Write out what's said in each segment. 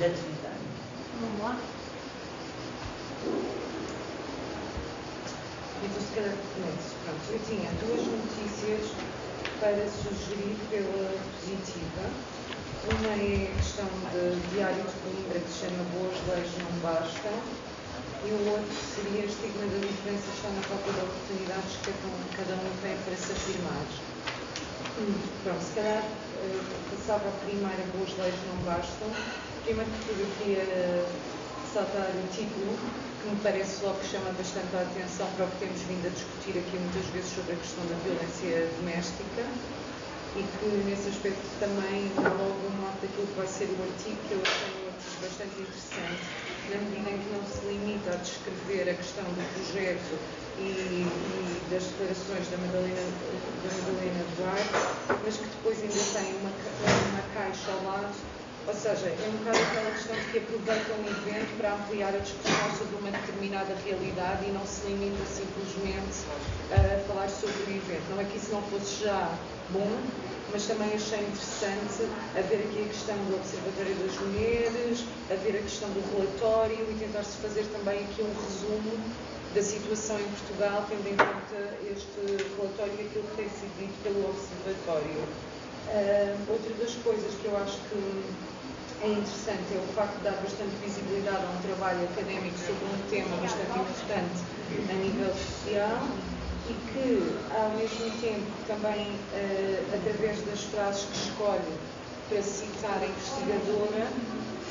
da atividade. Vamos lá. Então, se calhar, pronto, eu tinha duas notícias para sugerir pela positiva. Uma é a questão de Diário de Coimbra, que se chama Boas Leis Não Bastam, e o outro seria a estigma da diferença está na falta de oportunidades que cada um tem para se afirmar. Pronto, se calhar passava a primeira Boas Leis Não Bastam. Primeiro que tudo eu queria saltar o título, que me parece logo que chama bastante a atenção para o que temos vindo a discutir aqui muitas vezes sobre a questão da violência doméstica, e que nesse aspecto também dá logo um mote daquilo que vai ser o artigo, que eu achei bastante interessante, na medida em que não se limita a descrever a questão do projeto e das declarações da Madalena Duarte, mas que depois ainda tem uma caixa ao lado. Ou seja, é um bocado aquela questão de que aproveita um evento para ampliar a discussão sobre uma determinada realidade e não se limita simplesmente a falar sobre o evento. Não é que isso não fosse já bom, mas também achei interessante haver aqui a questão do Observatório das Mulheres, haver a questão do relatório e tentar-se fazer também aqui um resumo da situação em Portugal, tendo em conta este relatório e aquilo que tem sido dito pelo Observatório. Outra das coisas que eu acho que é interessante é o facto de dar bastante visibilidade a um trabalho académico sobre um tema bastante importante a nível social e que, ao mesmo tempo, também, através das frases que escolhe para citar a investigadora,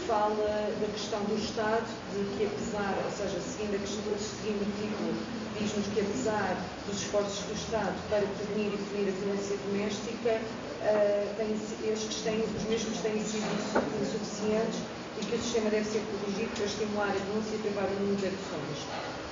fala da questão do Estado, de que apesar, ou seja, seguindo o título, diz-nos que apesar dos esforços do Estado para prevenir e punir a violência doméstica, os mesmos têm sido insuficientes e que o sistema deve ser corrigido para estimular a denúncia e travar o número de agressões.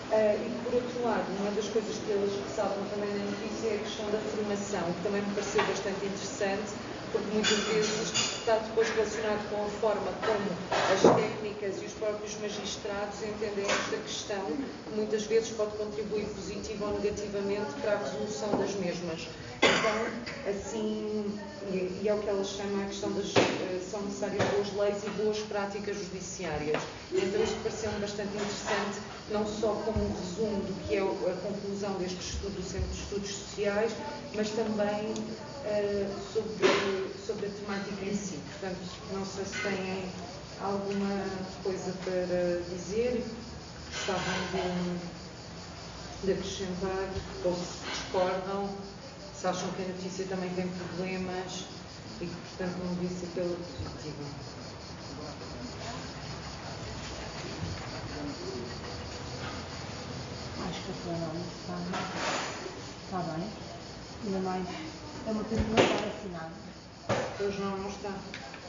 E por outro lado, uma das coisas que eles ressaltam também na notícia é a questão da formação, que também me pareceu bastante interessante, porque muitas vezes está depois relacionado com a forma como as técnicas e os próprios magistrados entendem esta questão, que muitas vezes pode contribuir positivo ou negativamente para a resolução das mesmas. Então, assim, e é o que elas chamam a questão das são necessárias boas leis e boas práticas judiciárias. Então, isto pareceu-me bastante interessante, não só como um resumo do que é a conclusão deste estudo do Centro de Estudos Sociais, mas também sobre a temática em si. Portanto, não sei se têm alguma coisa para dizer, gostavam de acrescentar, ou se discordam, se acham que a notícia também tem problemas e que, portanto, não devia ser pela positiva. Acho que a tua análise está bem. Ainda mais, é uma coisa que não está assinada. Hoje não está.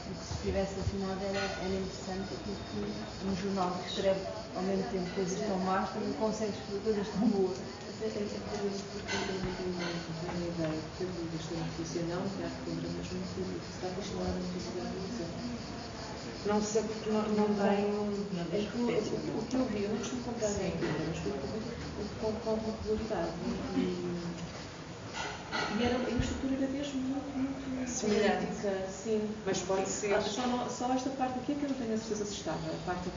Porque se estivesse assinada era interessante, porque um jornal que escreve ao mesmo tempo coisas tão más, também consegue escrever coisas tão boas. Até porque eu não tenho a ideia desta notícia, não, que há que lembrar mesmo que está questionada a notícia da organização. Não sei porque não tenho. O que eu vi, eu não costumo comprar nem mas foi com alguma regularidade. E a estrutura era mesmo muito semelhante. Sim. Mas pode ser. Só esta parte aqui é que eu não tenho a certeza se estava, a parte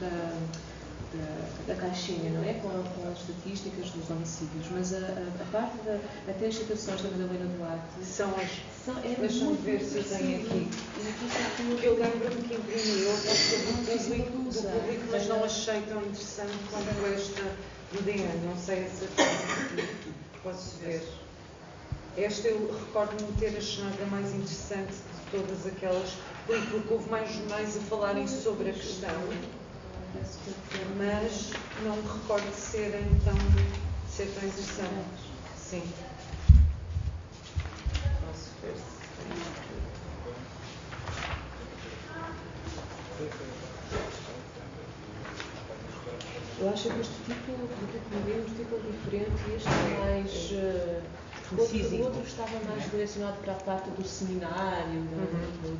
da caixinha, não é? Com as estatísticas dos homicídios, mas a parte até as citações da Madalena Duarte deixa-me ver se eu tenho aqui. Eu lembro-me que imprimiu do público, mas não achei tão interessante quanto esta do DN, não sei se posso ver. Esta eu recordo-me ter achado a mais interessante de todas aquelas, porque houve mais jornais a falarem sobre a questão, mas não me recordo de ser tão interessante. Sim. Posso ver se tem aqui. Eu acho que este tipo, do que me deu, um título diferente, e este é mais... O outro estava mais direcionado para a parte do seminário,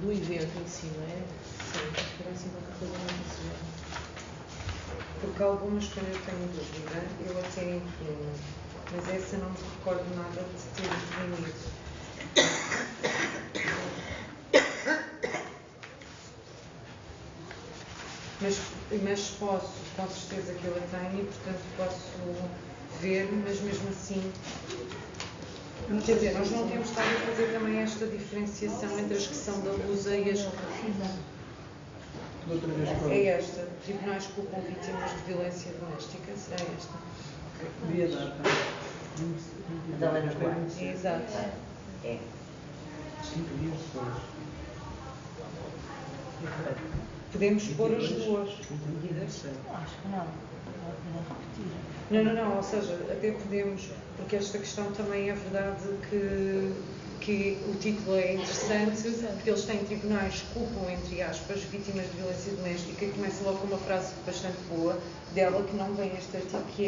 do evento em si, não é? Sim, parece qualquer coisa mais assim. Porque algumas, quando eu tenho dúvida, eu até imprimo, mas essa não me recordo nada de ter imprimido. mas posso, com certeza que eu a tenho e, portanto, posso ver, mas mesmo assim, quer dizer, nós não temos estado a fazer também esta diferenciação entre as que são da LUSA e as é esta, tribunais que culpam vítimas de violência doméstica, será esta? Devia dar, tá? Da Helena Duarte. Exato. É. 5 dias depois. Podemos pôr as duas. Acho que não. Vou repetir. Não, ou seja, até podemos, porque esta questão também é verdade que o título é interessante, porque eles têm tribunais que culpam, entre aspas, vítimas de violência doméstica, e começa logo com uma frase bastante boa dela, que não vem este artigo, que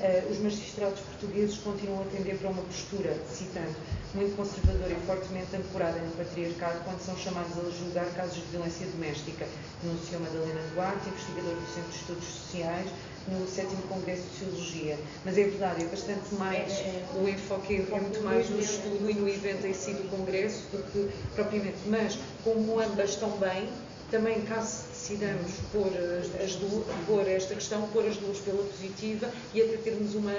é os magistrados portugueses continuam a tender para uma postura, citando, muito conservadora e fortemente ancorada no patriarcado quando são chamados a julgar casos de violência doméstica, denunciou Madalena Duarte, investigadora do Centro de Estudos Sociais, no 7º Congresso de Sociologia. Mas é verdade, é bastante mais, o enfoque é muito mais no estudo e no evento em si do Congresso do que propriamente. Mas, como ambas estão bem, também caso decidamos pôr esta questão, pôr as duas pela positiva e até termos uma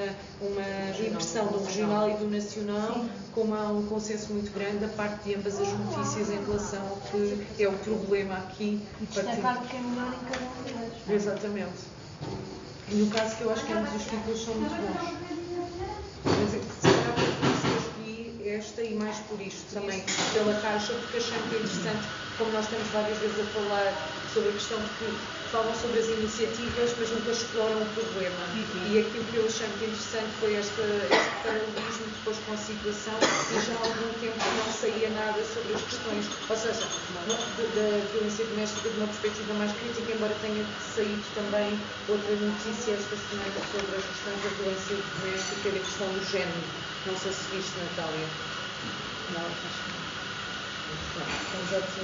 impressão do regional e do nacional, como há um consenso muito grande da parte de ambas as notícias em relação ao que é o problema aqui. E destacar o que é melhor em cada um deles. Exatamente. E no caso que eu acho que ambos os títulos são muito bons. Mas se calhar eu escolhi esta e mais por isto também, pela caixa, porque achei que é interessante, como nós estamos várias vezes a falar sobre a questão de que falam sobre as iniciativas, mas nunca exploram o problema. E aquilo que eu achei muito interessante foi este paralelismo depois com a situação, e já há algum tempo não saía nada sobre as questões, ou seja, da violência doméstica de uma perspectiva mais crítica, embora tenha saído também outra notícia esta semana sobre as questões da violência doméstica e da questão do género. Não sei se viste, Natália. Não, acho que não. Estamos já esta.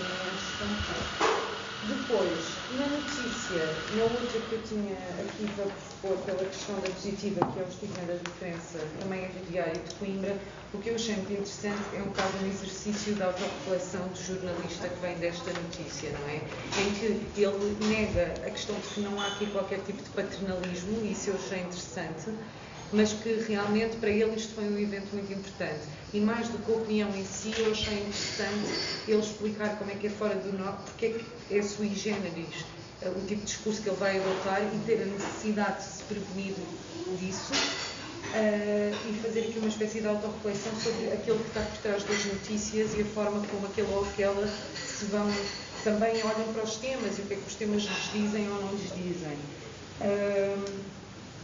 Depois, na notícia, na outra que eu tinha aqui para propor pela questão da positiva, que é o estigma da diferença, também é do Diário de Coimbra, o que eu achei muito interessante é um bocado um exercício de autorreflexão do jornalista que vem desta notícia, não é? Em que ele nega a questão de que não há aqui qualquer tipo de paternalismo, e isso eu achei interessante, mas que realmente para ele isto foi um evento muito importante. E mais do que a opinião em si, eu achei interessante ele explicar como é que é fora do norte, porque é que é sui generis o tipo de discurso que ele vai adotar e ter a necessidade de se prevenir disso e fazer aqui uma espécie de autorreflexão sobre aquilo que está por trás das notícias e a forma como aquele ou aquela se vão, também olham para os temas e o que é que os temas lhes dizem ou não lhes dizem.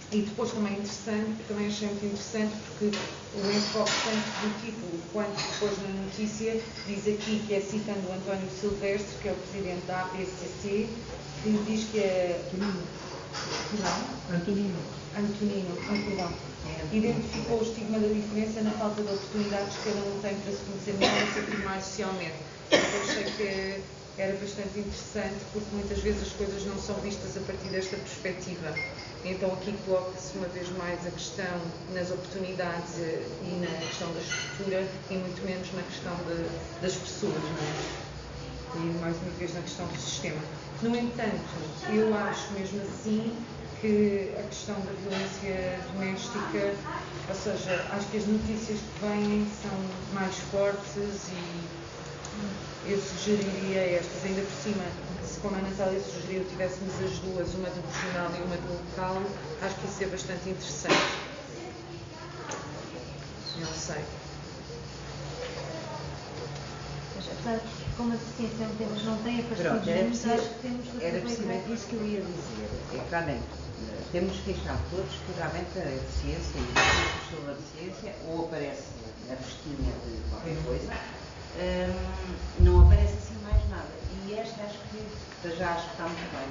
E depois também é interessante, também achei muito interessante porque o enfoque tanto do título quanto depois na notícia diz aqui que é citando o António Silvestre, que é o presidente da APCC, que diz que é... Antonino. Identificou o estigma da diferença na falta de oportunidades que cada um tem para se conhecer melhor e se afirmar socialmente. Eu achei que era bastante interessante porque muitas vezes as coisas não são vistas a partir desta perspectiva. Então aqui coloca-se uma vez mais a questão nas oportunidades e na questão da estrutura e muito menos na questão das pessoas, não é? E mais uma vez na questão do sistema. No entanto, eu acho mesmo assim que a questão da violência doméstica, ou seja, acho que as notícias que vêm são mais fortes e eu sugeriria estas, ainda por cima, se como a Natália sugeriu, tivéssemos as duas, uma do regional e uma do local, acho que isso é bastante interessante. Não sei. Apesar de como a ciência é um tema que não tem aparecido, acho que temos de era precisamente isso que eu ia dizer. Realmente, temos que achar todos que realmente a ciência e os estudos sobre a ciência ou aparece a festinha de qualquer coisa, não aparece assim mais nada. E esta acho que já acho que está muito bem.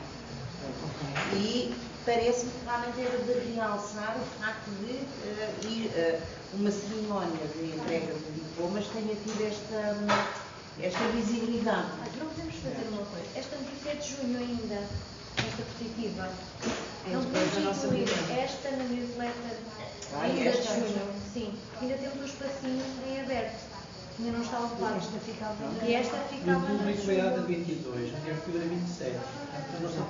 E parece-me que realmente era de realçar o facto de ir uma cerimónia de entrega de diplomas tenha tido esta visibilidade. Não podemos fazer uma coisa. Esta notícia é de junho ainda, esta positiva. Não podemos incluir esta na newsletter ainda de junho. Sim, ainda temos um espacinho em aberto. Ainda não está ocupado. E esta ficava o público foi data 22, no dia 27. Nós não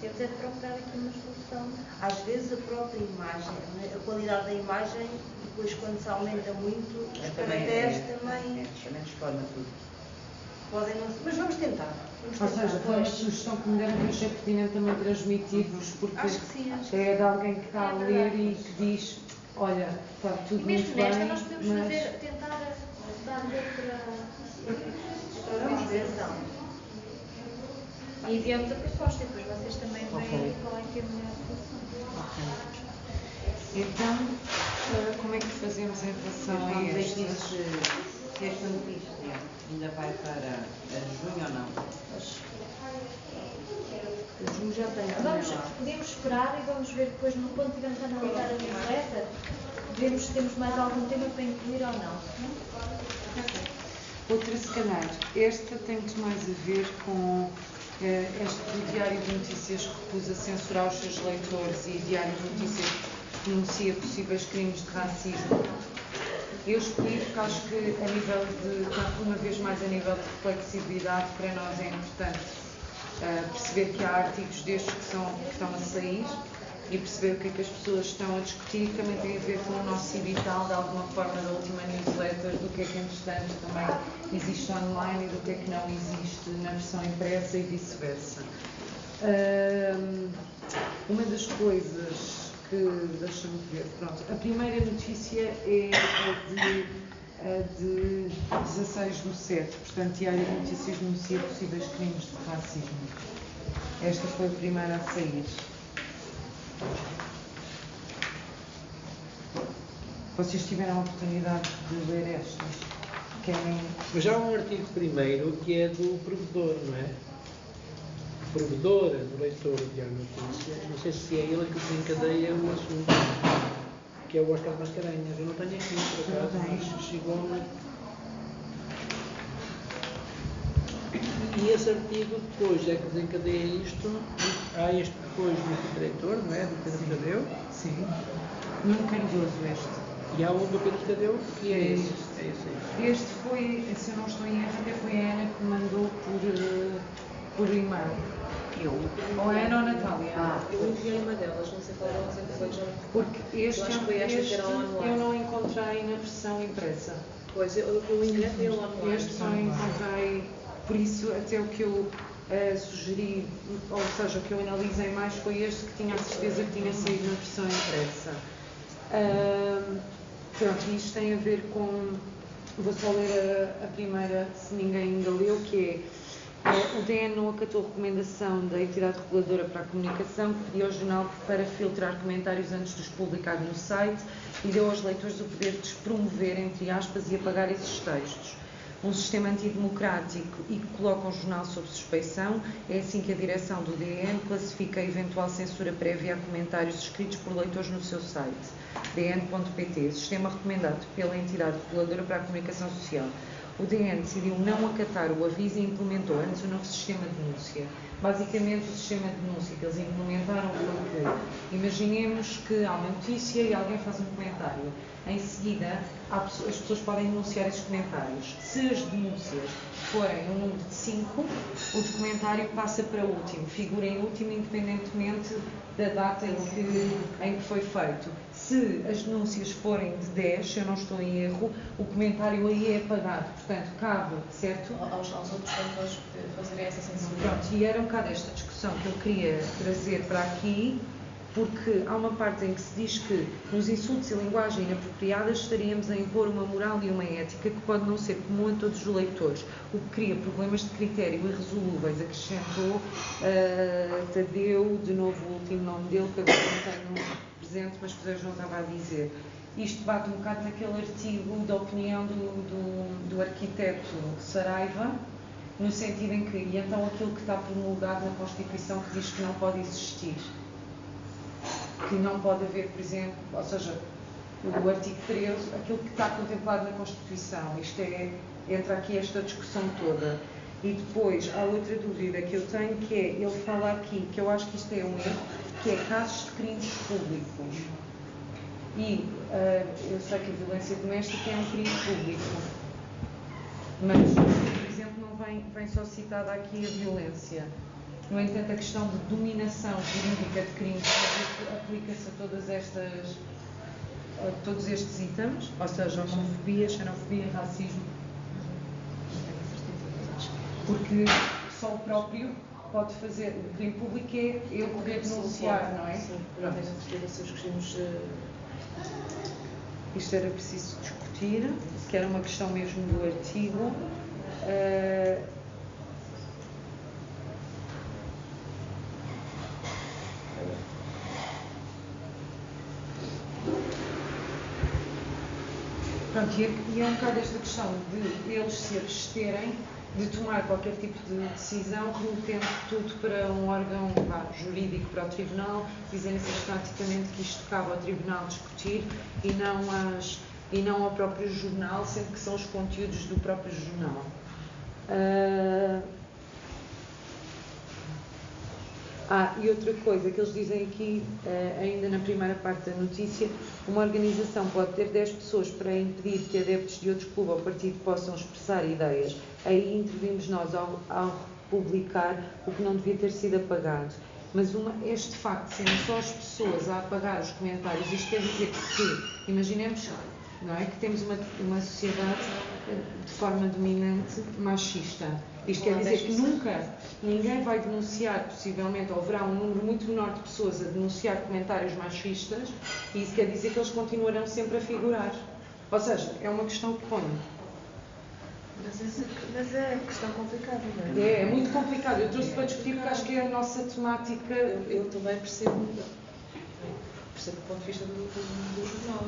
Temos é de procurar aqui uma solução. Às vezes a própria imagem, a qualidade da imagem, depois quando se aumenta muito, os caracteres também desforma tudo. podem não ser. Mas vamos tentar. Ou seja, foi uma sugestão que me deram que eu achei pertinente também transmitir-vos, porque Acho que sim, acho que é de alguém que está a ler e que diz, olha, está tudo E mesmo muito nesta bem, nós podemos mas... tentar dar Vamos ver. E enviamos a proposta e depois vocês também veem Ok. qual é que é a melhor solução. Então, como é que fazemos em relação a Vamos ver este? se esta notícia ainda vai para junho ou não. O Junho já tem. Podemos esperar e vamos ver depois, quando tivermos a analisar a newsletter, vemos se temos mais algum tema para incluir ou não. Outra, se calhar, esta tem muito mais a ver com este do Diário de Notícias que recusa censurar os seus leitores e Diário de Notícias que denuncia possíveis crimes de racismo. Eu escolhi porque acho que, a nível de, uma vez mais, a nível de reflexividade, para nós é importante perceber que há artigos destes que estão a sair e perceber o que é que as pessoas estão a discutir, que também tem a ver com o nosso edital, de alguma forma, da última newsletter, do que é que, entretanto, também existe online e do que é que não existe na versão impressa e vice-versa. Uma das coisas que, deixa-me ver, pronto, a primeira notícia é a de 16/7, portanto, Diário de Notícias denuncia possíveis crimes de racismo. Esta foi a primeira a sair. Vocês tiveram a oportunidade de ler estas? Querem... Mas há um artigo primeiro que é do provedor, não é? Provedora do leitor de Diário de Notícias, não sei se é ele que desencadeia o assunto, que é o Oscar Mascarenhas. Eu não tenho aqui, por acaso, mas chegou-me. E esse artigo depois é que desencadeia isto. Há este depois do diretor, não é? Do Pedro Tadeu. Sim. Nuno Cardoso este. E há um do Pedro Tadeu que é esse. É esse aí. Este foi, se eu não estou em erro, até foi a Ana que me mandou por e-mail. Eu? Ou a Ana ou a Natália? Eu enviei uma delas, não sei qual delas é que foi já. Porque este, Eu acho que foi esta que era online. eu não encontrei na versão impressa. Pois, eu enviei foi o online. Este só encontrei, por isso até o que eu sugeri, ou seja, o que eu analisei mais foi este que tinha a certeza que tinha saído na versão impressa. Pronto, isto tem a ver com, vou só ler a primeira, se ninguém ainda leu, que é o DN não acatou a recomendação da entidade reguladora para a comunicação que pediu ao jornal para filtrar comentários antes de os publicar no site e deu aos leitores o poder de despromover, entre aspas, e apagar esses textos. Um sistema antidemocrático e que coloca o jornal sob suspeição, é assim que a direção do DN classifica a eventual censura prévia a comentários escritos por leitores no seu site, dn.pt, sistema recomendado pela entidade reguladora para a comunicação social. O DN decidiu não acatar o aviso e implementou antes o novo sistema de denúncia. Basicamente, o sistema de denúncia que eles implementaram foi que, imaginemos que há uma notícia e alguém faz um comentário. Em seguida, as pessoas podem denunciar esses comentários. Se as denúncias forem um número de 5, o documentário passa para o último, figura em último independentemente da data em que foi feito. Se as denúncias forem de 10, se eu não estou em erro, o comentário aí é apagado. Portanto, cabe, certo? Aos outros leitores fazerem essa censura. Pronto, e era um bocado esta discussão que eu queria trazer para aqui, porque há uma parte em que se diz que nos insultos e linguagem inapropriadas estaríamos a impor uma moral e uma ética que pode não ser comum a todos os leitores, o que cria problemas de critério irresolúveis, acrescentou Tadeu, de novo o último nome dele, que agora não tenho presente, mas que o João estava a dizer. Isto bate um bocado naquele artigo da opinião do arquiteto Saraiva, no sentido em que, e então aquilo que está promulgado na Constituição que diz que não pode existir, que não pode haver, por exemplo, ou seja, o artigo 13, aquilo que está contemplado na Constituição, isto é, entra aqui esta discussão toda. E depois, há outra dúvida que eu tenho, que é, ele fala aqui, que eu acho que isto é um erro, que é casos de crimes públicos. E eu sei que a violência doméstica é um crime público, mas, por exemplo, não vem só citada aqui a violência. No entanto, a questão de dominação jurídica de crimes aplica-se a todos estes itens, ou seja, homofobia, xenofobia, racismo. Não tenho certeza, porque só o próprio pode fazer. O crime público é eu poder denunciar, não é? Sim, não tenho certeza se os regimes. Isto era preciso discutir, que era uma questão mesmo do artigo. Pronto, e é um bocado esta questão de eles se absterem de tomar qualquer tipo de decisão, remetendo tudo para um órgão jurídico, para o tribunal, dizendo sistematicamente que isto cabe ao tribunal discutir e não ao próprio jornal, sendo que são os conteúdos do próprio jornal. E outra coisa que eles dizem aqui, ainda na primeira parte da notícia, uma organização pode ter 10 pessoas para impedir que adeptos de outro clube ou partido possam expressar ideias. Aí intervimos nós ao publicar o que não devia ter sido apagado. Mas este facto de serem só as pessoas a apagar os comentários, isto quer dizer que, imaginemos, não é, que temos uma sociedade de forma dominante machista. Isto quer dizer que nunca ninguém vai denunciar, possivelmente, ou haverá um número muito menor de pessoas a denunciar comentários machistas, e isso quer dizer que eles continuarão sempre a figurar. Ou seja, é uma questão que põe. Mas é questão complicada, não é? É muito complicado. Eu trouxe para discutir porque acho que é a nossa temática. Eu também percebo o ponto de vista do jornal.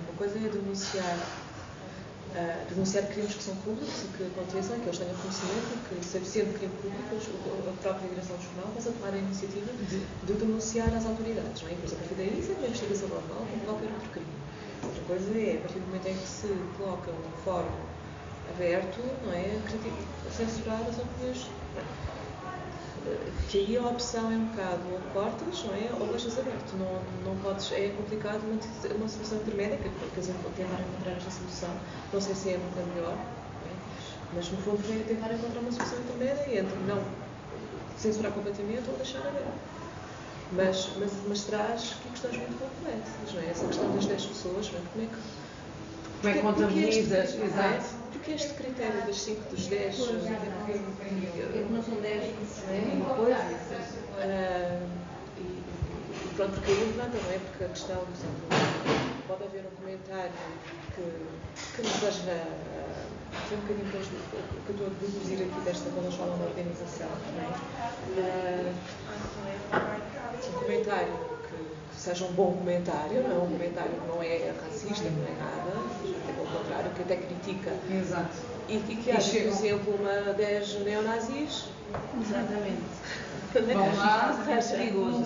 Uma coisa é denunciar crimes que são públicos e que aconteçam, que eles tenham conhecimento, que sendo crime público, a própria direção do jornal possa tomar a iniciativa de denunciar às autoridades, não é? Depois, a partir daí, isso é uma investigação normal, como qualquer outro crime. Outra coisa é, a partir do momento em que se coloca um fórum aberto, não é? Censurar as opiniões. Que aí a opção é um bocado ou cortas, não é? Ou deixas aberto. Não podes, é complicado uma solução intermédia, que eles tentar encontrar esta solução. Não sei se é muito melhor, é? Mas no fundo é tentar encontrar uma solução intermédia entre não censurar completamente ou deixar aberto. Mas traz questões muito complexas, não é? Essa questão das 10 pessoas, não é? Como é que contabilizas? Exato. Porque este critério das 5, dos 10... Não são 10, uma coisa. E pronto, porque aí levanta, não é? Porque a questão, por exemplo, pode haver um comentário que não seja... Foi um bocadinho depois o que eu estou a deduzir aqui quando eles falam da organização, não é? Um comentário que seja um bom comentário, não é um comentário que não é racista, não é nada, pelo contrário, que até critica. Exato. E que haja, por exemplo, 10 neonazis. Exatamente. Vão lá, é perigoso.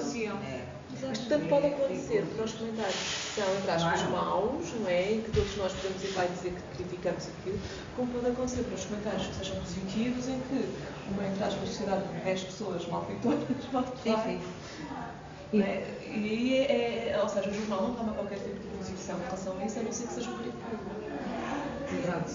Portanto, pode acontecer que os comentários são, entre aspas, maus, não é? E que todos nós podemos ir lá dizer que criticamos aquilo, como pode acontecer para os comentários que sejam positivos, em que uma, entre aspas, sociedade de 10 pessoas malfeitoras pode falar. Ou seja, o jornal não toma qualquer tipo de posição em relação a isso, a não ser que seja um perigo público. Exato.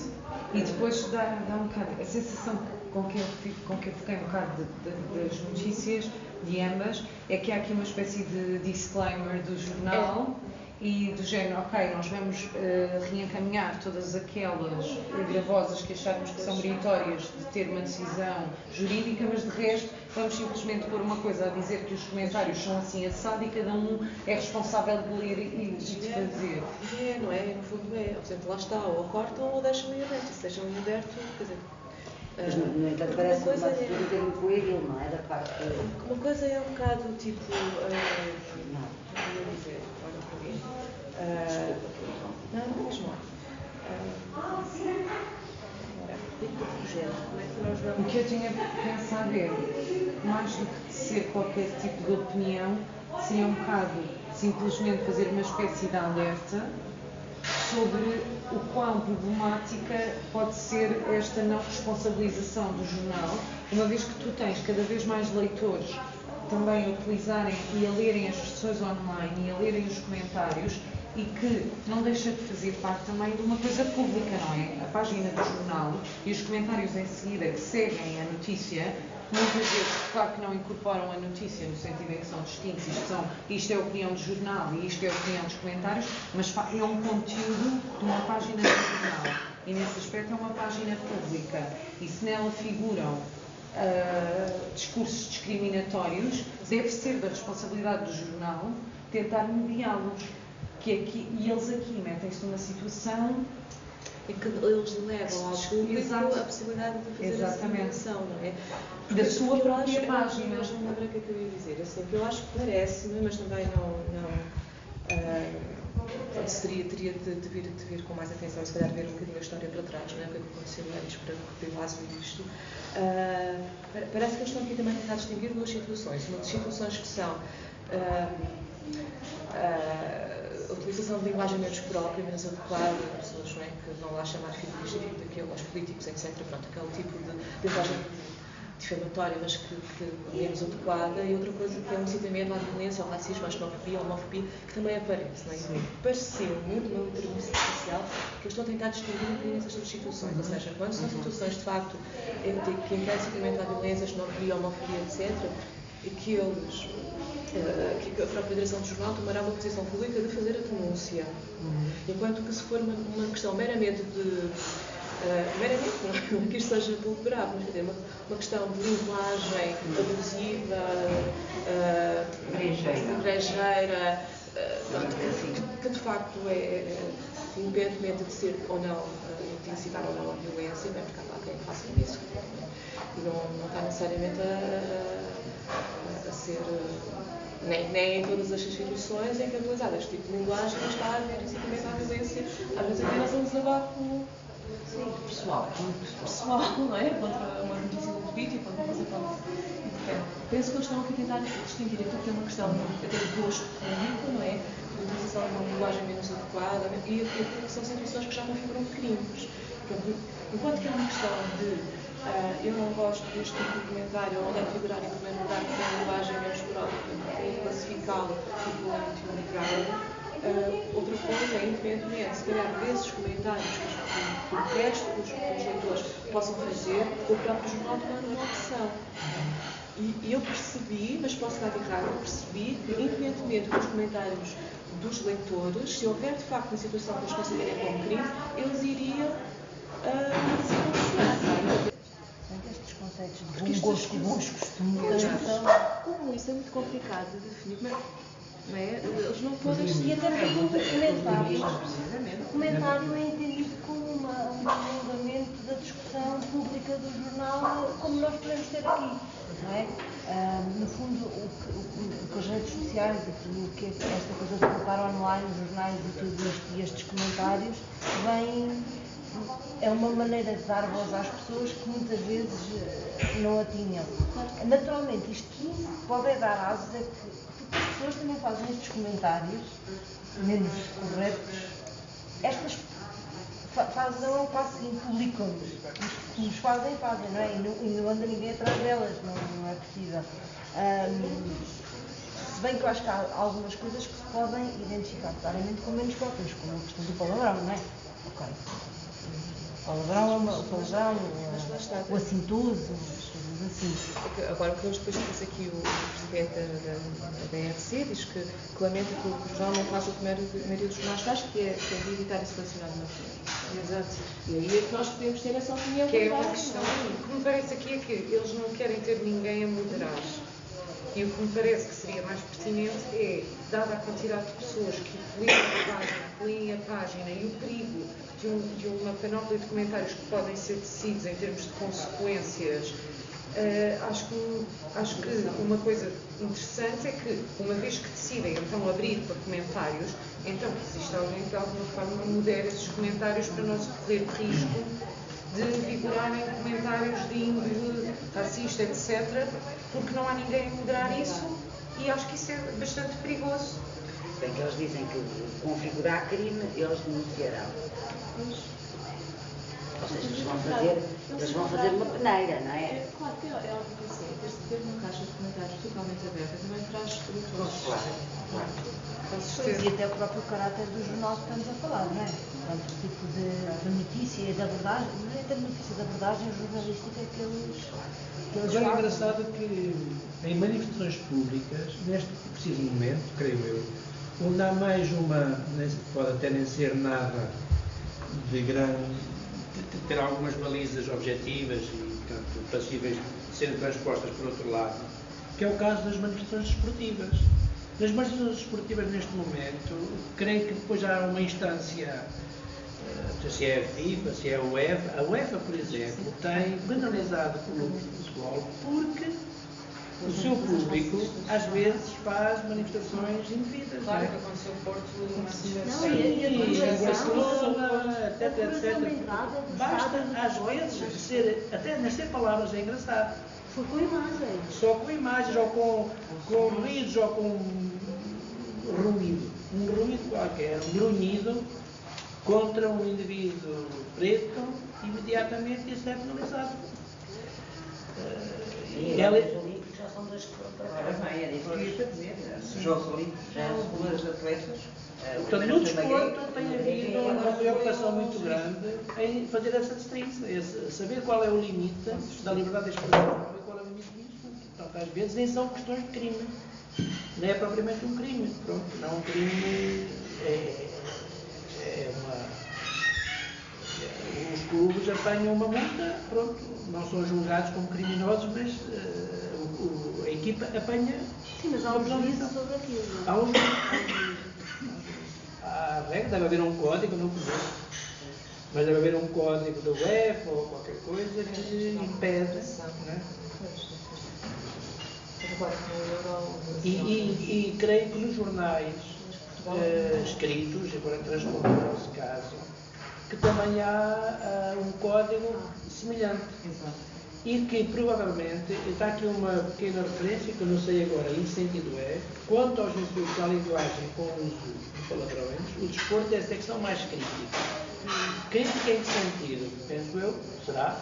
E depois dá um bocado a sensação com que eu fiquei um bocado das notícias de ambas, é que há aqui uma espécie de disclaimer do jornal e do género, ok, nós vamos reencaminhar todas aquelas gravosas que acharmos que são meritórias de ter uma decisão jurídica, mas de resto vamos simplesmente pôr uma coisa a dizer que os comentários são assim assado e cada um é responsável de ler e de fazer. Não é? No fundo é, por exemplo, lá está, ou cortam ou deixam em aberto, se deixam em aberto, quer dizer... Mas, no entanto, parece uma atitude um bocadinho pueril, não é? Da parte... Uma coisa é um bocado tipo... não ia dizer, olha para mim. Não, mesmo O que eu tinha pensado é, mais do que ser qualquer tipo de opinião, seria um bocado simplesmente fazer uma espécie de alerta sobre o quão problemática pode ser esta não responsabilização do jornal, uma vez que tu tens cada vez mais leitores também a utilizarem e a lerem as versões online e a lerem os comentários, e que não deixa de fazer parte também de uma coisa pública, não é? A página do jornal e os comentários em seguida que seguem a notícia muitas vezes, claro que não incorporam a notícia no sentido em que são distintos, isto é a opinião do jornal e isto é a opinião dos comentários, mas é um conteúdo de uma página do jornal. E nesse aspecto é uma página pública. E se nela figuram discursos discriminatórios, deve ser da responsabilidade do jornal tentar mediá-los. E eles aqui metem-se numa situação em que eles levam ao público a possibilidade de fazer a discriminação, não é? Da sua própria página. Mas não lembro o que é que eu ia dizer. Assim, eu acho que parece-me, mas também teria de vir com mais atenção e se calhar ver um bocadinho a história para trás, não é? O que é que aconteceu antes para ter base nisto. Parece que eles estão aqui também a tentar distinguir duas situações. Uma das situações que são a utilização de linguagem menos própria, menos adequada, pessoas não é, que vão lá chamar filhos daquilo aos políticos, etc. Pronto, aquele tipo de linguagem difamatória, mas que menos adequada, e outra coisa que é um incitamento à violência, ao racismo, à xenofobia, à homofobia, que também aparece. Não é? Pareceu-me, de uma literatura social, que eles estão a tentar distinguir um bocadinho essas duas situações. Ou seja, quando são situações de facto que impedem incitamento à violência, xenofobia, homofobia, etc., que a própria direção do jornal tomará uma posição pública de fazer a denúncia. Enquanto que se for uma questão meramente não que isto seja pouco grave, mas quer dizer, uma questão de linguagem abusiva, brejeira, que de facto independentemente de ser ou não, de incitar ou não a violência, bem, porque há quem faça isso e não está necessariamente a ser, nem em todas as instituições em que é utilizado este tipo de linguagem, mas está a haver incitamento à violência, às vezes apenas um desabafo pessoal, não é? Contra uma notícia do político, contra uma coisa qualquer. E, portanto, penso que eles estão aqui a tentar distinguir aquilo que é uma questão até de gosto público, não é? De utilização de uma linguagem menos adequada e aquilo que são situações que já configuram crimes. Portanto, enquanto que é uma questão de eu não gosto deste tipo de comentário, ou não deve figurar em primeiro lugar com uma linguagem menos própria, tem que classificá-lo como ilegado. Outra coisa é, independentemente, se calhar, desses comentários que o resto dos leitores possam fazer, o próprio jornal tomar uma opção. E eu percebi, mas posso estar errado, eu percebi que, independentemente dos comentários dos leitores, se houver de facto uma situação que eles considerem como crime, eles iriam se pronunciar. Estes conceitos de bons costumes. Como isso é muito complicado de definir, não é? Eles não podem. E até porque o comentário é entendido como um alongamento da discussão pública do jornal, como nós podemos ter aqui. Não é? No fundo, o que as redes sociais e o que esta coisa de colocar online os jornais e tudo isto e estes comentários é uma maneira de dar voz às pessoas que muitas vezes não a tinham. Naturalmente, isto pode dar asas a que as pessoas também fazem estes comentários menos corretos. Estas não é o passo seguinte, publicam-nos. Nos fazem, não é? E não anda ninguém atrás delas, não é possível. Se bem que eu acho que há algumas coisas que se podem identificar claramente como menos próprias, como a questão do palavrão, não é? Ok. O assintoso, coisas assim. Agora, o que hoje depois disse aqui o presidente da BRC, diz que lamenta que o jornal não faz o que a maioria dos jornais faz, que é de evitar esse selecionado. Exato. E aí é que nós podemos ter essa opinião. Que é uma questão. O que me parece aqui é que eles não querem ter ninguém a moderar. E o que me parece que seria mais pertinente é, dada a quantidade de pessoas que leem a página e o perigo de uma panóplia de comentários que podem ser decididos em termos de consequências, acho que uma coisa interessante é que, uma vez que decidem então abrir para comentários, então que existe alguém que de alguma forma modere esses comentários para não se correr risco de vigorarem comentários de índole racista, etc., porque não há ninguém a moderar isso e acho que isso é bastante perigoso. Bem que eles dizem que configurar crime, eles denunciarão. seja, eles vão fazer uma peneira, não é? Claro que é óbvio que sim. Desde que ter uma caixa de comentários totalmente aberta também traz tudo. Claro. Pois, e até o próprio caráter do jornal que estamos a falar, não é? Portanto, o tipo de notícia e de abordagem, não é de notícia, de abordagem jornalística que eles Agora é fazem. engraçado que em manifestações públicas, neste preciso momento, creio eu, onde há mais uma, pode até nem ser nada de grande, ter algumas balizas objetivas e, portanto, passíveis de serem transpostas por outro lado, que é o caso das manifestações desportivas. Nas manifestações desportivas, neste momento, creio que depois há uma instância, se é a FIFA, se é a UEFA. A UEFA, por exemplo, tem penalizado o clube de futebol porque o seu público, às vezes, faz manifestações indevidas. Claro não que é? aconteceu o Porto, Não, Sim, e a Barcelona, etc, procuração da etc. entrada do Basta, estádio às vezes, ser, até nas ser palavras é engraçado. foi com imagens. Só com imagens, ou com ruídos, ou com ruído. Um ruído qualquer, um grunhido contra um indivíduo preto, imediatamente isso é penalizado. E Ela- os Olímpicos já são dois que foram para cá. Era isso que eu ia dizer. Os Jogos Olímpicos já são dois atletas. Portanto, no desporto tem havido uma preocupação muito grande em fazer essa distinção, saber qual é o limite da liberdade de expressão e qual é o limite disso. Portanto, às vezes nem são questões de crime. Não é propriamente um crime. Pronto, não um crime os clubes apanham uma multa, pronto, não são julgados como criminosos, mas a equipa apanha. Sim, mas há um juízo sobre aquilo. Há um há regra, deve haver um código, não conheço, mas deve haver um código da UEFA ou qualquer coisa que impede, não é? E creio que nos jornais escritos, agora transformado nesse caso, que também há um código semelhante. E que provavelmente, está aqui uma pequena referência, que eu não sei agora em que sentido é, quanto aos insultos à linguagem com o uso de palavrões, o desporto é a secção mais crítica. Crítica em que sentido? Penso eu, será?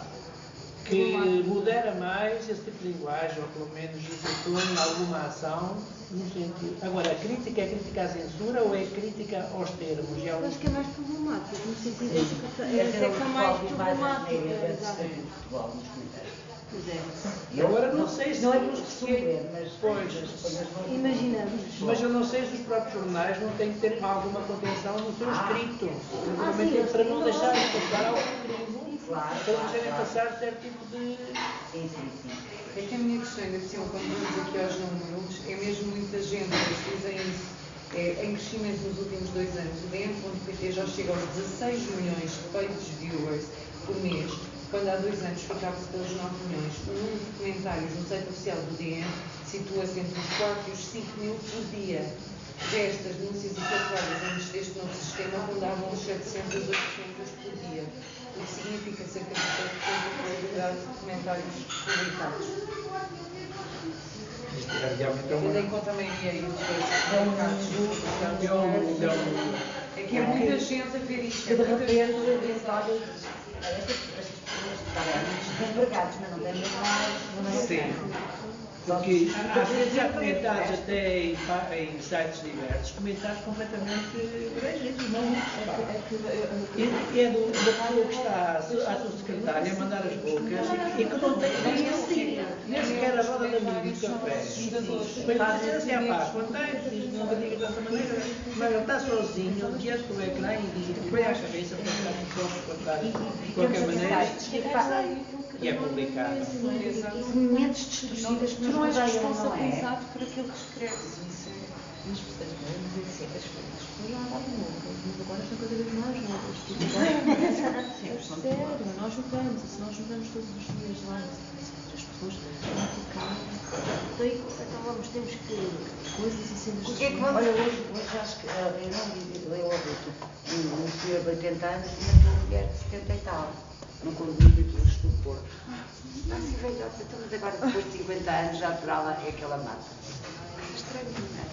Que modera mais esse tipo de linguagem, ou pelo menos impõe alguma ação no sentido. Agora, a crítica é crítica à censura ou é crítica aos termos? Eu acho que é mais problemático, no sentido de é a secção mais problemática. Pois é. Agora não sei se... Não é pelos costumes, mas... Pois. Imaginamos. Mas eu não sei se os próprios jornais não têm que ter alguma contenção no seu escrito. Provavelmente para não deixarem passar algum crime, para não deixarem passar certo tipo de... Sim. É que a minha questão, ainda por cima, quando vamos aqui aos números, é mesmo muita gente que dizem isso. Em crescimento nos últimos 2 anos, o DN.pt já chega aos 16 milhões de pages viewers por mês, quando há 2 anos ficava-se pelos 9 milhões. O número de comentários no site oficial do DN situa-se entre os 4 e os 5 mil por dia. Já estas denúncias efetuadas antes deste novo sistema rondavam os 700 a 800 por dia, o que significa cerca de 7% da probabilidade de comentários publicados. Tendo em conta a maioria e os é que é muita gente a ver isto. Que de repente, olha, estas pessoas estão desempregados, mas não têm mais. Sim. Porque às vezes há comentários até em sites diversos, comentários completamente grandes, não e é da pessoa que está à sua secretária a mandar as bocas e que não tem nem sequer a roda da mídia de café. Mas dizer assim, quando está, nunca diga dessa maneira, mas ele está sozinho diante do ecrã e diz, põe à cabeça para estar disposto a contar de qualquer maneira e é publicado. Mentes distorcidas que nos Não és rodeiam, não é? responsabilizado por aquilo que escreves. Mas as pessoas já andavam loucas, mas agora estão cada vez mais loucas. É sério, nós jogamos, se nós jogamos todos os dias lá, as pessoas vão ficar. Então vamos, temos que... Coisas assim das Olha, Olha, hoje acho que eu não ouvi um senhor de 80 anos e uma mulher de 70 e tal, no condomínio do Porto. Está assim velhota, então, mas agora depois de 50 anos já terá lá aquela mata. Estranho, não é?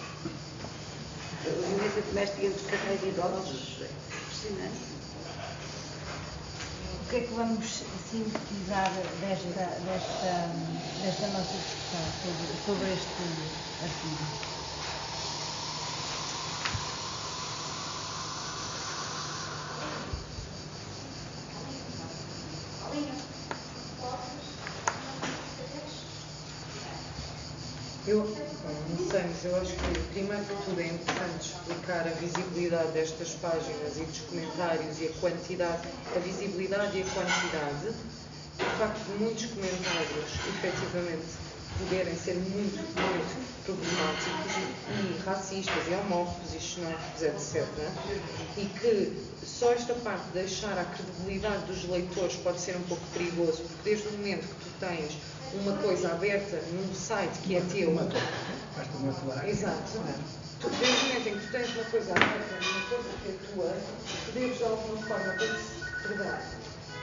A violência doméstica entre casais idosos, impressionante. o que é que vamos sintetizar desta nossa discussão sobre este artigo? Eu não sei, mas eu acho que primeiro de tudo é importante explicar a visibilidade destas páginas e dos comentários e a quantidade, a visibilidade e a quantidade. O facto de muitos comentários efetivamente poderem ser muito, muito problemáticos e racistas e homófobos e xenófobos, etc. E que só esta parte de deixar a credibilidade dos leitores pode ser um pouco perigoso, porque desde o momento que tu tens uma coisa aberta num site que é teu. Basta uma placa. Exato. Desde o momento em que tu tens uma coisa aberta numa coisa que é tua, tu deves de alguma forma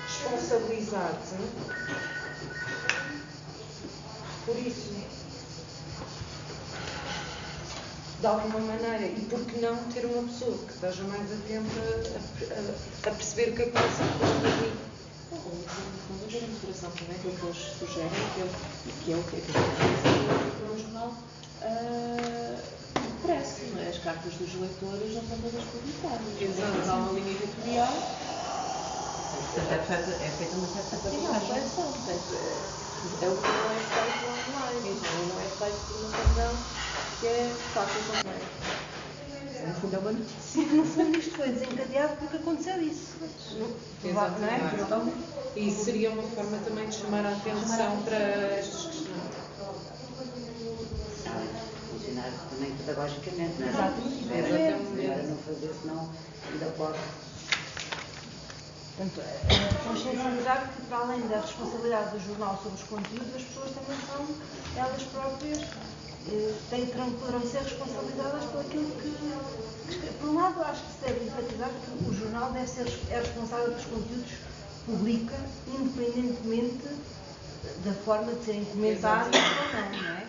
responsabilizar-te por isso. De alguma maneira, e por que não ter uma pessoa que esteja mais atenta a perceber o que é que passa por ali. No fundo, a moderação também, aquilo que eles sugerem, que é o que a gente faz no jornal impresso, não é? As cartas dos leitores não são todas publicadas. Exato. Há uma linha editorial. Portanto, é feita uma certa Reflexão, portanto, é o que não é feito online, então não é feito por uma razão que é fácil também. No fundo é uma notícia. Porque no fundo isto foi desencadeado porque aconteceu isso. Não é? E seria uma forma também de chamar a atenção para estas questões. funcionar também pedagogicamente, não é? Exatamente. Não fazer, senão ainda pode. Portanto, consciencializar que, para além da responsabilidade do jornal sobre os conteúdos, as pessoas também são, elas próprias, poderão ser responsabilizadas por aquilo que. Por um lado, acho que se deve enfatizar que o jornal é responsável pelos conteúdos que publica, independentemente da forma de serem comentados ou não é?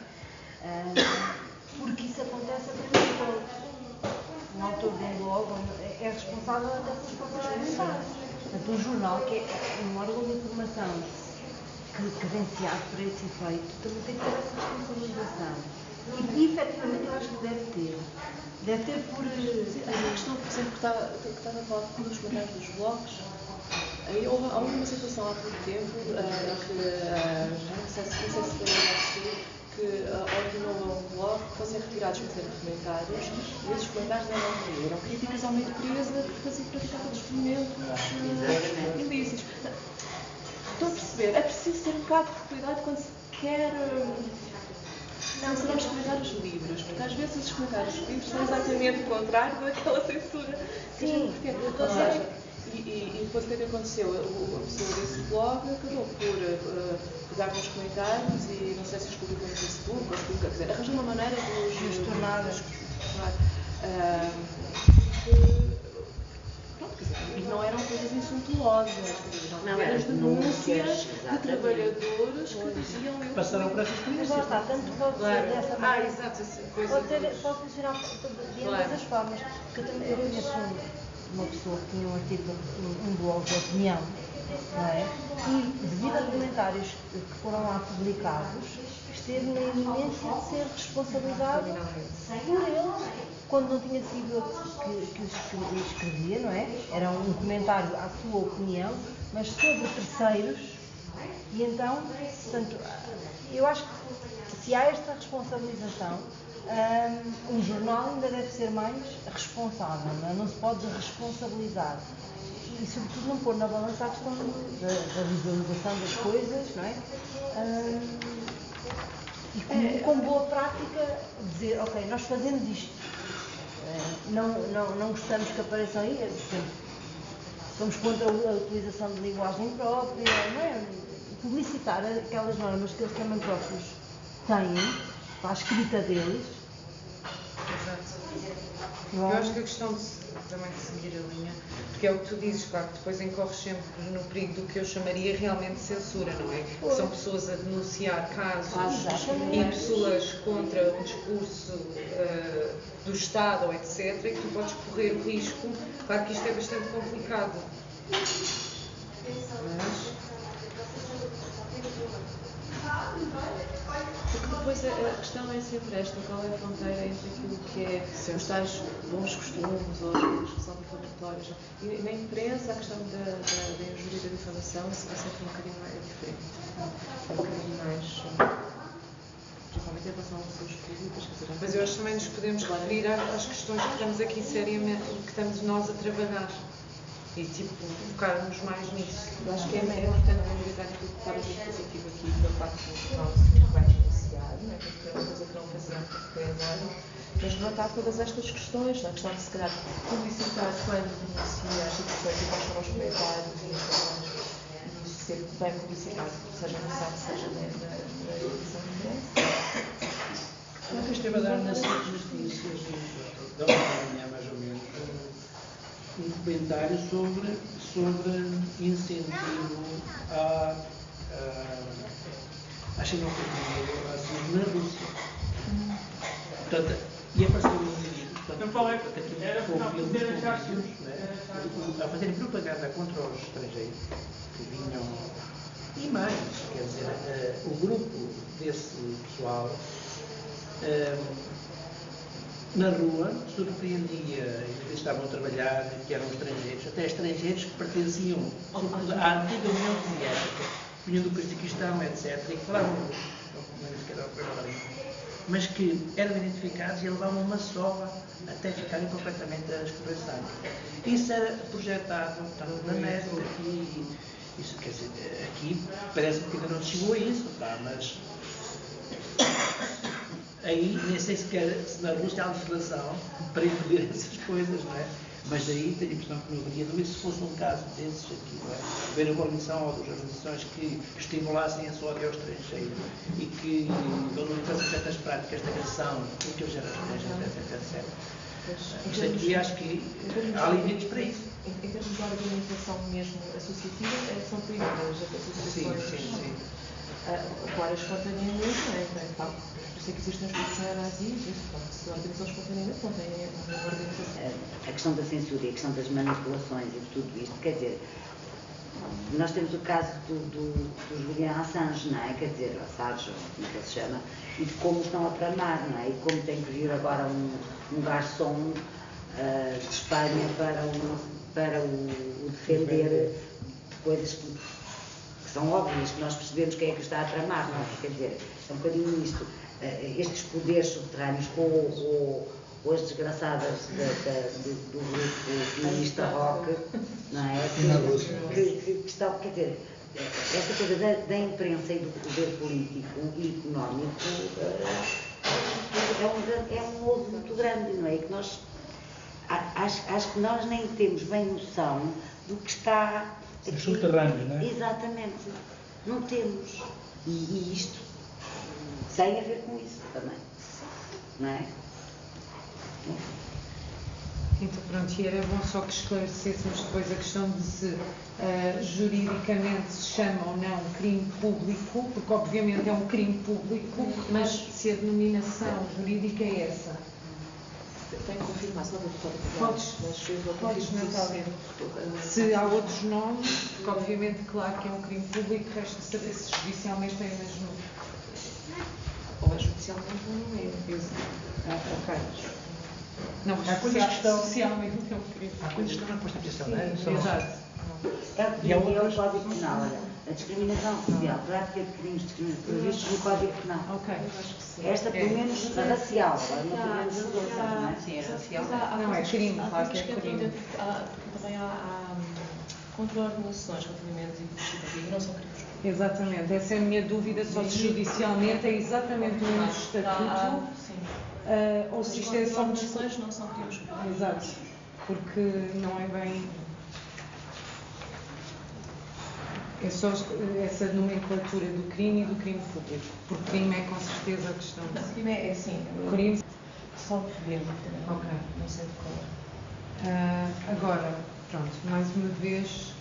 Porque isso acontece a primeira coisa. Um autor de um blog é responsável até pelos próprios comentários. Portanto, um jornal, que é um órgão de informação credenciado para esse efeito, também tem que ter essa responsabilização. E efetivamente eu acho que deve ter. Deve ter por. A questão, por exemplo, que estava a falar dos comentários dos blogs, aí houve uma situação há pouco tempo que, não sei se lembra que ordenou um blog que fossem retirados uma série de comentários e esses comentários eram críticas a uma empresa que fazia praticava experimentos ilícitos. Estou a perceber, é preciso ter um bocado de cuidado quando se quer censurar os comentários livres, porque às vezes os comentários livres são exatamente o contrário daquela censura que a gente pretende. E depois o que aconteceu? A pessoa desse blog acabou por pegar nos comentários e não sei se os publicou no Facebook ou se publicou, quer dizer, arranjou uma maneira de os tornar. Pronto, quer dizer, e não eram coisas insultuosas, não eram denúncias de trabalhadores que diziam que passaram por essas Mas lá está, tanto pode ser dessa maneira. Exato, essa coisa. Pode funcionar de ambas as formas. Porque eu conheço uma pessoa que tinha um artigo, um blog de opinião, não é? E devido a comentários que foram lá publicados, esteve na iminência de ser responsabilizado por ele, quando não tinha sido que escrevia, não é? Era um comentário à sua opinião, mas sobre terceiros, e então, portanto, eu acho que se há esta responsabilização, um jornal ainda deve ser mais responsável, não se pode responsabilizar. E, sobretudo, não pôr na balança a questão da visualização das coisas, não é? E com boa prática dizer, ok, nós fazemos isto, não gostamos que apareçam aí, somos contra a utilização de linguagem própria, não é? Publicitar aquelas normas que eles também próprios têm, para a escrita deles. Exato. Eu acho que a questão também de seguir a linha, porque é o que tu dizes, claro, que depois incorres sempre no perigo do que eu chamaria realmente censura, não é? Que são pessoas a denunciar casos e pessoas contra um discurso do Estado, etc., e que tu podes correr o risco, claro que isto é bastante complicado. Porque depois a questão é sempre esta, qual é a fronteira entre aquilo que é os tais bons costumes ou as que são difamatórias. E na imprensa a questão da injúria e da difamação se consegue um bocadinho mais diferente. Um bocadinho mais, principalmente em relação a pessoas públicas. Mas eu acho que também nos podemos referir às questões que estamos aqui seriamente, que estamos nós a trabalhar. E tipo, focarmos mais nisso. Eu acho que é importante valorizar aquilo que pode ser positivo aqui pela parte do nosso vai iniciar, não é? Porque é uma coisa que não fazemos porque é enorme, mas notar todas estas questões, na questão de se calhar publicitar quando denuncia as situações e quais são os comentários e isso ser bem publicitado, seja no site, seja na edição de imprensa. Ontem esteve a dar nas notícias da manhã, mais ou menos, um comentário sobre incentivo à xenofobia racismo na Rússia. Portanto, e apareceu um vídeo, a fazerem propaganda contra os estrangeiros que vinham. E mais, quer dizer, o grupo desse pessoal na rua surpreendia, eles estavam a trabalhar, que eram estrangeiros, até estrangeiros que pertenciam à antiga União Soviética, vinham do Cazaquistão, etc., e que falavam mas que eram identificados e levavam uma sova até ficarem completamente a escorrer sangue. Isso era projetado, portanto, na net, aqui, isso, quer dizer, aqui parece que ainda não chegou a isso, tá, mas aí nem sei sequer se na Rússia há legislação para impedir essas coisas, não é? Mas daí tenho a impressão que não haveria dúvida se fosse um caso desses aqui, não é? Haver a coalição ou das organizações que estimulassem esse ódio ao estrangeiro e que valorizassem certas práticas de agressão porque eles eram estrangeiros, etc. Isto aqui acho que há limites para isso. Em termos de organização mesmo associativa, são proibidas as associações. Sim. Agora, espontaneamente, por isso é que existe uma exposição a nazis, se organizam espontaneamente, não têm uma organização. A questão da censura e a questão das manipulações e de tudo isto, quer dizer, nós temos o caso do Julian Assange, não é? Quer dizer, Assange, como é que ele se chama, e de como estão a tramar, não é? E como tem que vir agora um garçom de Espanha para o defender de coisas que são óbvias, que nós percebemos quem é que está a tramar, não é? Quer dizer, é um bocadinho isto. Estes poderes subterrâneos ou as desgraçadas do grupo feminista rock, não é? Que estão, quer dizer, esta coisa da imprensa e do poder político e económico é um ovo muito grande, não é? E que nós, acho que nós nem temos bem noção do que está aqui. Os subterrâneos, não é? Exatamente. Não temos. E isto tem a ver com isso também, não é? Então pronto, e era bom só que esclarecêssemos depois a questão de se juridicamente se chama ou não crime público, porque obviamente é um crime público, mas se a denominação jurídica é essa. Tenho que confirmar, só Podes, Natália. Se há outros nomes, porque obviamente, claro que é um crime público, resta saber se judicialmente é mesmo. Ou é judicialmente ou não é. Ok. Não, há coisas que estão. Socialmente é um crime. Há coisas que estão na Constituição, não é? Exato. É o Código Penal, olha. A discriminação social, prática de crimes previstos no Código Penal. Ok. Esta, pelo menos, a racial, agora não pelo menos as outras, não é? Sim, é racial. Não, é crime, claro que é crime. crime. Também há contra-ordenações relativamente e não são crimes. Exatamente, essa é a minha dúvida, só se judicialmente é exatamente o mesmo estatuto, ou se isto é só ordenações não são crimes. Exato, porque não é bem. É só essa nomenclatura do crime e do crime público. Porque crime é com certeza a questão. Não, crime é assim. Crime. Só rebelde também. Ok. Não sei de qual. Agora, pronto, mais uma vez,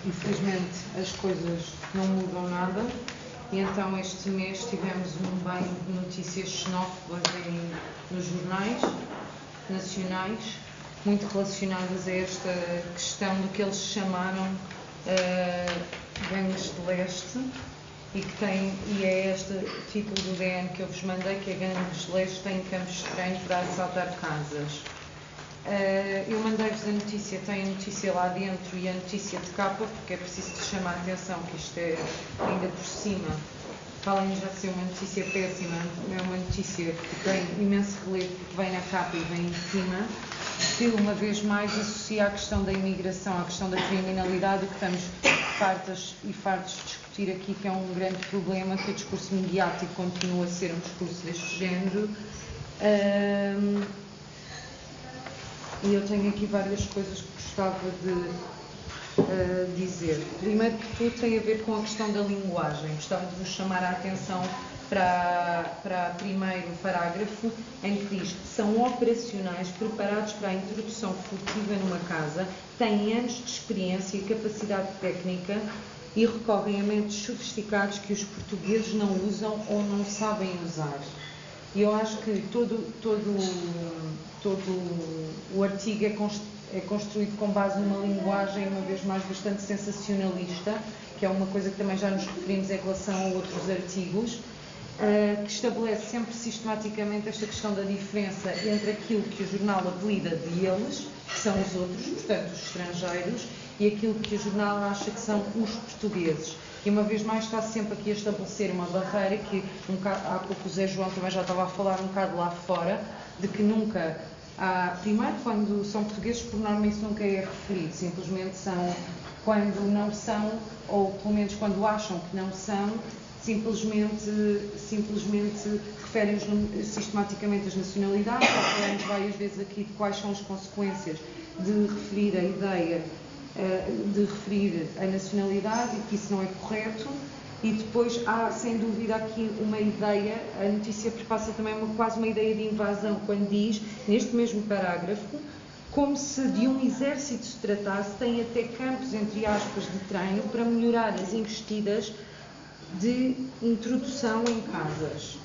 infelizmente as coisas não mudam nada. E então este mês tivemos um banho de notícias xenófobas nos jornais nacionais muito relacionadas a esta questão do que eles chamaram gangues de leste, e é este título do DN que eu vos mandei, que é Gangues de Leste têm campos estranhos para assaltar casas. Eu mandei-vos a notícia, tem a notícia lá dentro e a notícia de capa, porque é preciso chamar a atenção que isto é ainda por cima, para além de já ser uma notícia péssima, é uma notícia que tem imenso relevo, porque vem na capa e vem em cima, que uma vez mais associa a questão da imigração, à questão da criminalidade, o que estamos fartas e fartos de discutir aqui, que é um grande problema, que o discurso mediático continua a ser um discurso deste género. E eu tenho aqui várias coisas que gostava de dizer. Primeiro que tudo tem a ver com a questão da linguagem. Gostava de vos chamar a atenção para primeiro parágrafo, em que diz que são operacionais preparados para a introdução furtiva numa casa, têm anos de experiência e capacidade técnica e recorrem a métodos sofisticados que os portugueses não usam ou não sabem usar. E eu acho que todo o artigo é construído com base numa linguagem, uma vez mais, bastante sensacionalista, que é uma coisa que também já nos referimos em relação a outros artigos, que estabelece sempre sistematicamente esta questão da diferença entre aquilo que o jornal apelida de eles, que são os outros, portanto os estrangeiros, e aquilo que o jornal acha que são os portugueses. E uma vez mais está sempre aqui a estabelecer uma barreira que há pouco o Zé João também já estava a falar um bocado lá fora, de que nunca há, primeiro quando são portugueses, por norma isso nunca é referido, simplesmente são, quando não são, ou pelo menos quando acham que não são, simplesmente referem sistematicamente as nacionalidades. Já falamos várias vezes aqui de quais são as consequências de referir a ideia, de referir a nacionalidade, e que isso não é correto. E depois há, sem dúvida, aqui uma ideia, a notícia perpassa também quase uma ideia de invasão, quando diz, neste mesmo parágrafo, como se de um exército se tratasse, tem até campos, entre aspas, de treino para melhorar as investidas de introdução em casas.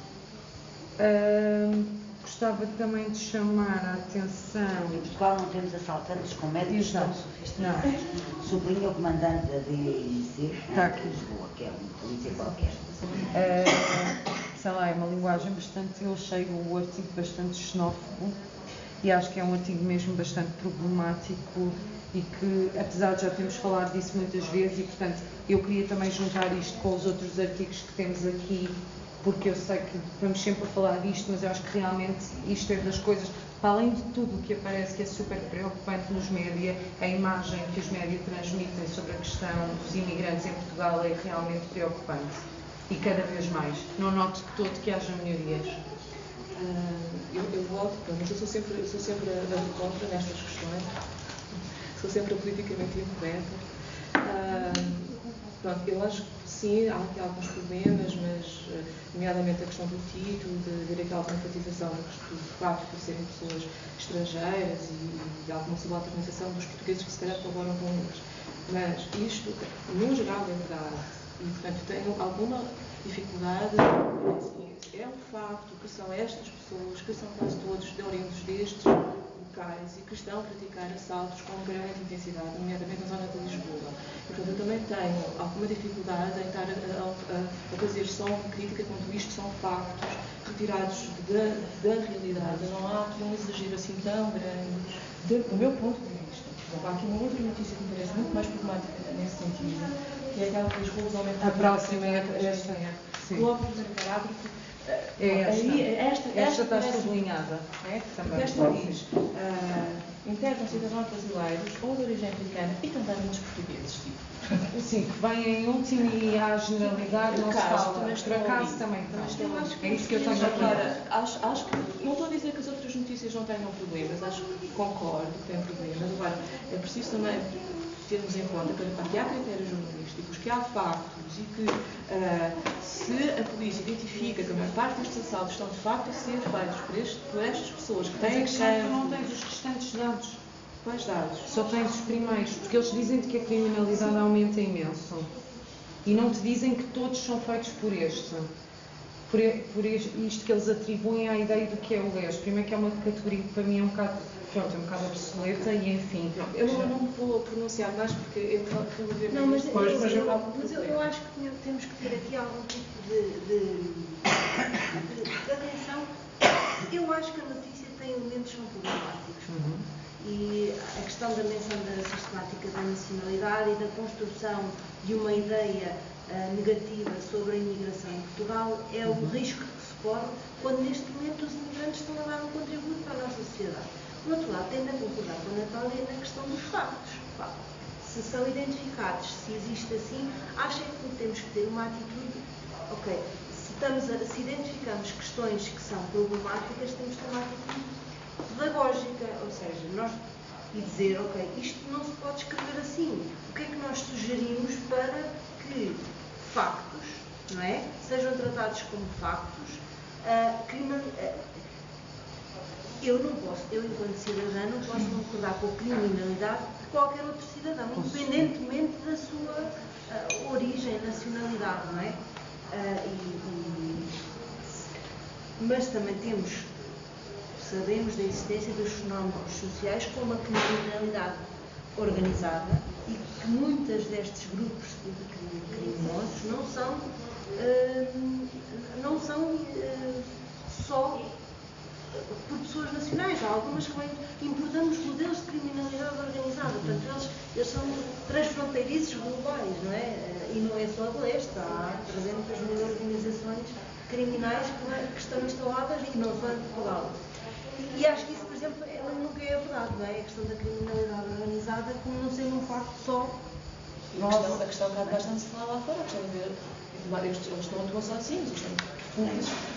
Gostava também de chamar a atenção... Em Portugal não temos assaltantes com métodos tão sofisticados. Sublinha o comandante da DIC, está aqui. Lisboa, que é uma polícia qualquer. Sei lá, é uma linguagem bastante... Eu achei o artigo bastante xenófobo e acho que é um artigo mesmo bastante problemático e que, apesar de já termos falado disso muitas vezes, e portanto eu queria também juntar isto com os outros artigos que temos aqui, porque eu sei que vamos sempre a falar disto, mas eu acho que realmente isto é das coisas, para além de tudo o que aparece que é super preocupante nos média, a imagem que os média transmitem sobre a questão dos imigrantes em Portugal é realmente preocupante. E cada vez mais. Não noto de todo que haja melhorias. Eu volto, mas eu sou sempre a contra nestas questões. Sou sempre a politicamente incorreta. Pronto, eu acho que sim, há aqui alguns problemas, mas nomeadamente a questão do título, de haver aquela enfatização do facto de serem pessoas estrangeiras e de alguma subalternização dos portugueses que se calhar colaboram com eles. Mas isto, no geral, é verdade. E, portanto, tenho alguma dificuldade. É um facto que são estas pessoas, que são quase todos oriundos destes locais e que estão a praticar assaltos com grande intensidade, nomeadamente na zona de Lisboa. E, portanto, eu também tenho alguma dificuldade em estar a fazer só uma crítica quando isto são factos retirados da realidade. Não há um exagero assim tão grande, do meu ponto de vista. Há aqui uma outra notícia que me parece muito mais problemática nesse sentido, que é aquela que os roubos aumentaram. A próxima é esta. Logo no primeiro parágrafo. Esta está sublinhada. Esta diz: integram cidadãos brasileiros ou de origem africana e também muitos portugueses. Sim, que vem em último e à generalidade não se fala. Por acaso também está. É isso que eu tenho aqui. Acho que, não estou a dizer que as outras notícias não tenham problemas, acho que concordo que têm problemas. Agora, é preciso também termos em conta que há critérios jornalísticos, que há factos e que se a polícia identifica que a maior parte destes assaltos estão de facto a ser feitos por estas pessoas que têm tu não tens os restantes dados. Quais dados? Só tens os primeiros, porque eles dizem-te que a criminalidade aumenta imenso. E não te dizem que todos são feitos por este. Por isto que eles atribuem à ideia do que é o leste. Primeiro que é uma categoria que para mim é um bocado pronto, é um bocado obsoleta e enfim. Eu não me vou pronunciar mais porque eu estou a ver. Não, mas eu eu acho que temos que ter aqui algum tipo de atenção. Eu acho que a notícia tem elementos que são problemáticos. E a questão da menção da sistemática da nacionalidade e da construção de uma ideia negativa sobre a imigração em Portugal é o risco que se corre quando neste momento os imigrantes estão a dar um contributo para a nossa sociedade. Por outro lado, tendo a concordar com a Natália na questão dos factos. Se são identificados, se existe assim, acho que temos que ter uma atitude, ok, se identificamos questões que são problemáticas, temos que ter uma atitude pedagógica, ou seja, e dizer, ok, isto não se pode escrever assim. O que é que nós sugerimos para que factos, não é, sejam tratados como factos? Eu enquanto cidadã, não posso concordar com a criminalidade de qualquer outro cidadão, independentemente da sua origem, nacionalidade, não é? Mas também sabemos da existência dos fenómenos sociais como a criminalidade organizada e que muitos destes grupos de criminosos não são só por pessoas nacionais. Há algumas que importamos modelos de criminalidade organizada. Portanto, eles são transfronteiriços globais, não é? E não é só de leste. Há 300.000 organizações criminais que estão instaladas e que não são em Portugal. E acho que isso, por exemplo, nunca é abordado, não é? A questão da criminalidade organizada como não sendo um facto só nosso. A questão que há bastante se fala lá fora, a questão de ver, eles não atuam sozinhos,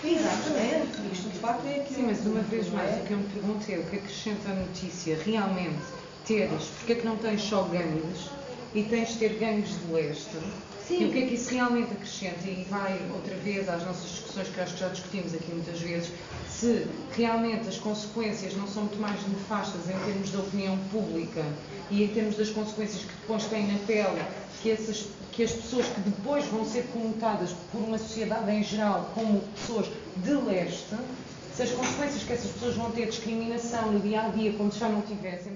Exatamente, isto de facto é aquilo. Sim, mas uma vez mais, o que eu me pergunto é o que acrescenta a notícia realmente teres, porque é que não tens só gangues e tens de ter gangues de leste? Sim. E o que é que isso realmente acrescenta? E vai outra vez às nossas discussões que acho que já discutimos aqui muitas vezes, se realmente as consequências não são muito mais nefastas em termos da opinião pública e em termos das consequências que depois têm na pele, que as pessoas que depois vão ser conotadas por uma sociedade em geral como pessoas de leste, se as consequências que essas pessoas vão ter de discriminação no dia-a-dia, como se já não tivessem,